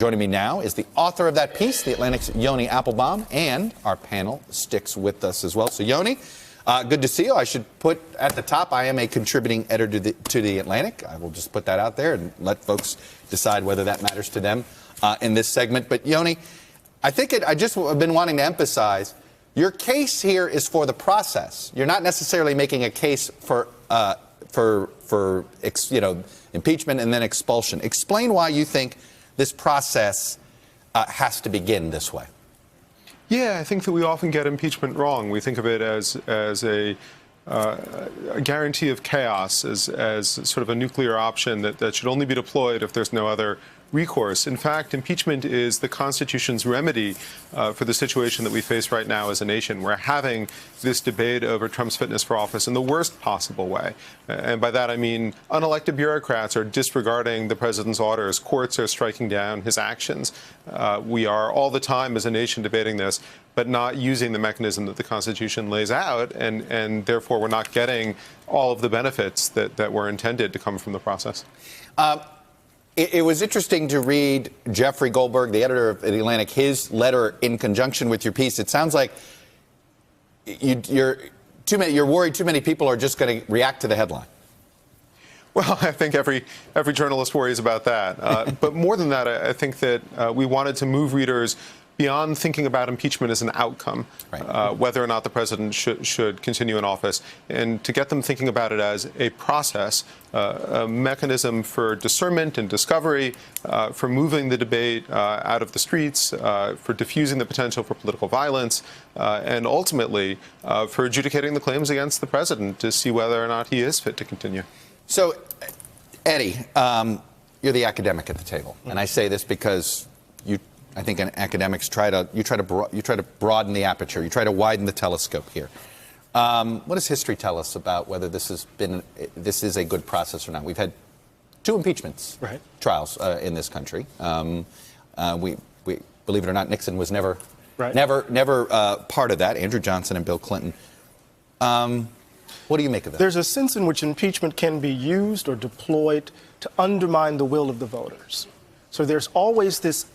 Joining me now is the author of that piece, The Atlantic's Yoni Applebaum, and our panel sticks with us as well. So, Yoni, good to see you. I should put at the top, I am a contributing editor to the Atlantic. I will just put that out there and let folks decide whether that matters to them in this segment. But, Yoni, I think I just have been wanting to emphasize your case here is for the process. You're not necessarily making a case for impeachment and then expulsion. Explain why you think this process has to begin this way. Yeah, I think that we often get impeachment wrong. We think of it as a guarantee of chaos, as sort of a nuclear option that should only be deployed if there's no other recourse. In fact, impeachment is the Constitution's remedy for the situation that we face right now as a nation. We're having this debate over Trump's fitness for office in the worst possible way. And by that, I mean unelected bureaucrats are disregarding the president's orders. Courts are striking down his actions. We are all the time as a nation debating this, but not using the mechanism that the Constitution lays out. And therefore, we're not getting all of the benefits that were intended to come from the process. It was interesting to read Jeffrey Goldberg, the editor of The Atlantic, his letter in conjunction with your piece. It sounds like you're worried too many people are just going to react to the headline. Well, I think every journalist worries about that. But more than that, I think that we wanted to move readers beyond thinking about impeachment as an outcome, right, whether or not the president should continue in office, and to get them thinking about it as a process, a mechanism for discernment and discovery, for moving the debate out of the streets, for diffusing the potential for political violence, and ultimately for adjudicating the claims against the president to see whether or not he is fit to continue. So, Eddie, you're the academic at the table, and I say this because I think academics try to broaden the aperture. You try to widen the telescope here. What does history tell us about whether this is a good process or not? We've had 2 impeachments trials in this country. We believe it or not, Nixon was never part of that. Andrew Johnson and Bill Clinton. What do you make of that? There's a sense in which impeachment can be used or deployed to undermine the will of the voters. So there's always this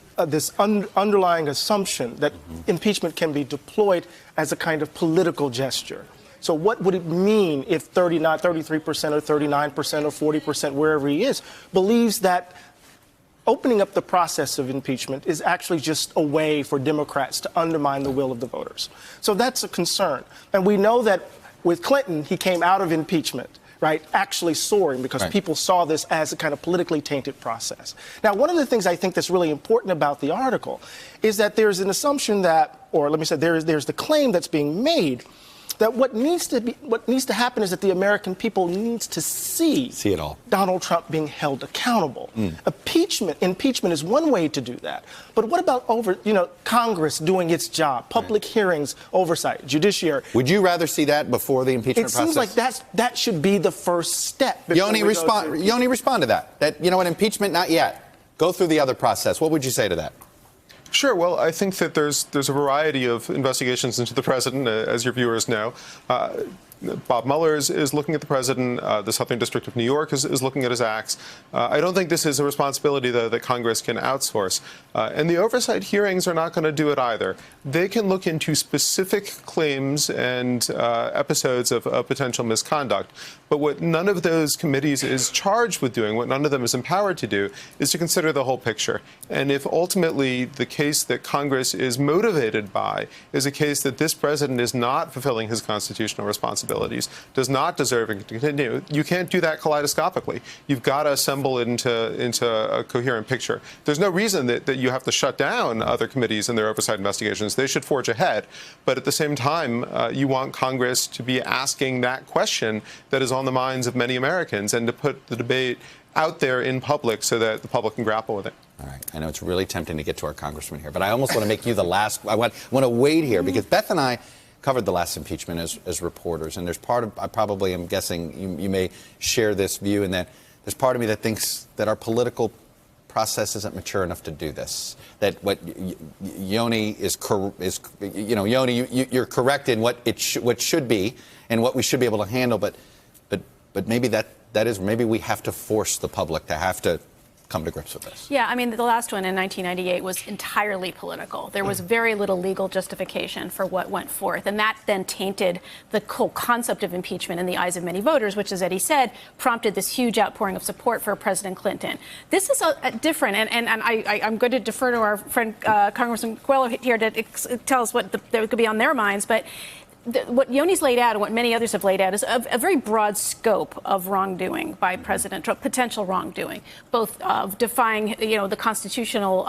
underlying assumption that impeachment can be deployed as a kind of political gesture. So what would it mean if 33% or 39% or 40%, wherever he is, believes that opening up the process of impeachment is actually just a way for Democrats to undermine the will of the voters? So that's a concern. And we know that with Clinton, he came out of impeachment, right, actually soaring because people saw this as a kind of politically tainted process. Now, one of the things I think that's really important about the article is that there's an assumption that, or let me say, there's the claim that's being made that what needs to happen is that the American people needs to see it all. Donald Trump being held accountable. Impeachment is one way to do that. But what about Congress doing its job, public hearings, oversight, judiciary? Would you rather see that before the impeachment process? It seems like that should be the first step. Yoni, respond to that. That, impeachment, not yet. Go through the other process. What would you say to that? Sure. Well, I think that there's a variety of investigations into the president, as your viewers know. Bob Mueller is looking at the president. The Southern District of New York is looking at his acts. I don't think this is a responsibility, though, that Congress can outsource. And the oversight hearings are not going to do it either. They can look into specific claims and episodes of potential misconduct. But what none of those committees is charged with doing, what none of them is empowered to do, is to consider the whole picture. And if ultimately the case that Congress is motivated by is a case that this president is not fulfilling his constitutional responsibilities, does not deserve to continue, you can't do that kaleidoscopically. You've got to assemble it into a coherent picture. There's no reason that you have to shut down other committees and their oversight investigations. They should forge ahead. But at the same time, you want Congress to be asking that question that is on the minds of many Americans and to put the debate out there in public so that the public can grapple with it. All right. I know it's really tempting to get to our congressman here, but I almost want to make you the last. I want to wait here because Beth and I covered the last impeachment as reporters, and there's part of, I probably am guessing you may share this view, in that there's part of me that thinks that our political process isn't mature enough to do this. That what Yoni Yoni, you're correct in what should be and what we should be able to handle, but maybe maybe we have to force the public to have to come to grips with this. Yeah, I mean, the last one in 1998 was entirely political. There was very little legal justification for what went forth, and that then tainted the whole concept of impeachment in the eyes of many voters, which, as Eddie said, prompted this huge outpouring of support for President Clinton. This is a different, and I'm going to defer to our friend Congressman Coelho here to tell us what that could be on their minds, but what Yoni's laid out and what many others have laid out is a very broad scope of wrongdoing by President Trump, potential wrongdoing, both defying, the constitutional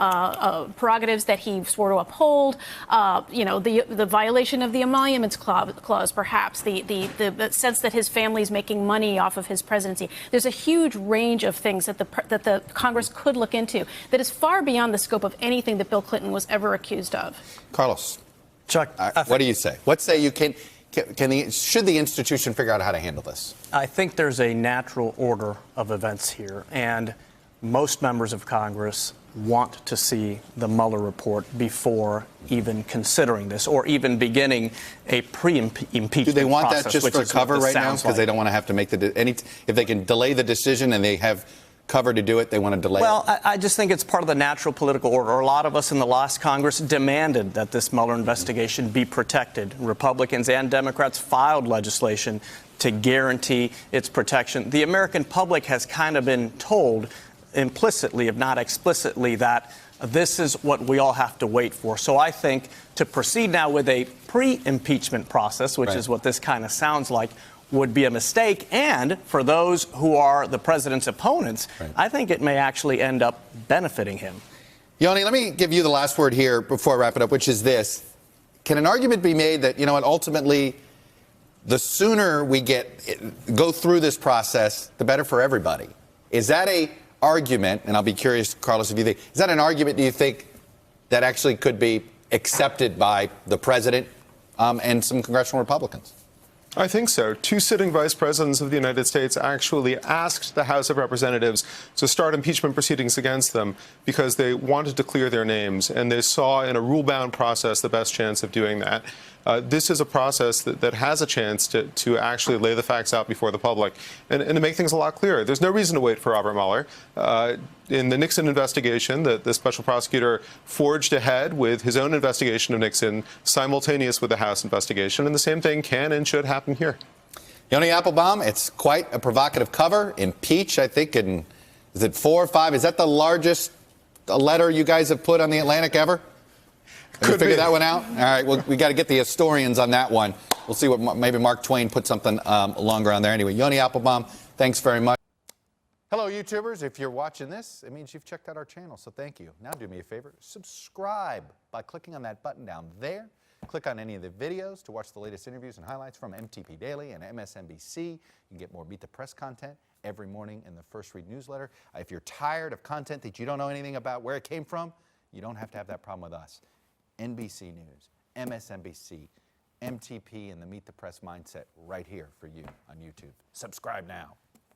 prerogatives that he swore to uphold, the violation of the Emoluments Clause, perhaps, the sense that his family is making money off of his presidency. There's a huge range of things that the Congress could look into that is far beyond the scope of anything that Bill Clinton was ever accused of. Carlos. Chuck, What do you say? What say you should the institution figure out how to handle this? I think there's a natural order of events here, and most members of Congress want to see the Mueller report before even considering this or even beginning a pre-impeachment process. Do they want that just for cover right now? Because they don't want to have to make if they can delay the decision and they have cover to do it, they want to delay it? Well, I just think it's part of the natural political order. A lot of us in the last Congress demanded that this Mueller investigation be protected. Republicans and Democrats filed legislation to guarantee its protection. The American public has kind of been told implicitly, if not explicitly, that this is what we all have to wait for. So I think to proceed now with a pre-impeachment process, which is what this kind of sounds like, would be a mistake. And for those who are the president's opponents, I think it may actually end up benefiting him. Yoni, let me give you the last word here before I wrap it up, which is this. Can an argument be made that, ultimately, the sooner we go through this process, the better for everybody? Is that a argument, and I'll be curious, Carlos, if you think, is that an argument, do you think, that actually could be accepted by the president and some congressional Republicans? I think so. Two sitting vice presidents of the United States actually asked the House of Representatives to start impeachment proceedings against them because they wanted to clear their names, and they saw in a rule-bound process the best chance of doing that. This is a process that has a chance to actually lay the facts out before the public and to make things a lot clearer. There's no reason to wait for Robert Mueller. In the Nixon investigation, the special prosecutor forged ahead with his own investigation of Nixon simultaneous with the House investigation, and the same thing can and should happen here. Yoni Applebaum, it's quite a provocative cover. Impeach, I think, is it 4 or 5? Is that the largest letter you guys have put on the Atlantic ever? Have you figured that one out? All right, well, we got to get the historians on that one. We'll see what maybe Mark Twain put something longer on there. Anyway, Yoni Applebaum, thanks very much. Hello, YouTubers. If you're watching this, it means you've checked out our channel, so thank you. Now do me a favor, subscribe by clicking on that button down there. Click on any of the videos to watch the latest interviews and highlights from MTP Daily and MSNBC. You can get more Beat the Press content every morning in the First Read newsletter. If you're tired of content that you don't know anything about where it came from, you don't have to have that problem with us. NBC News, MSNBC, MTP, and the Meet the Press mindset right here for you on YouTube. Subscribe now.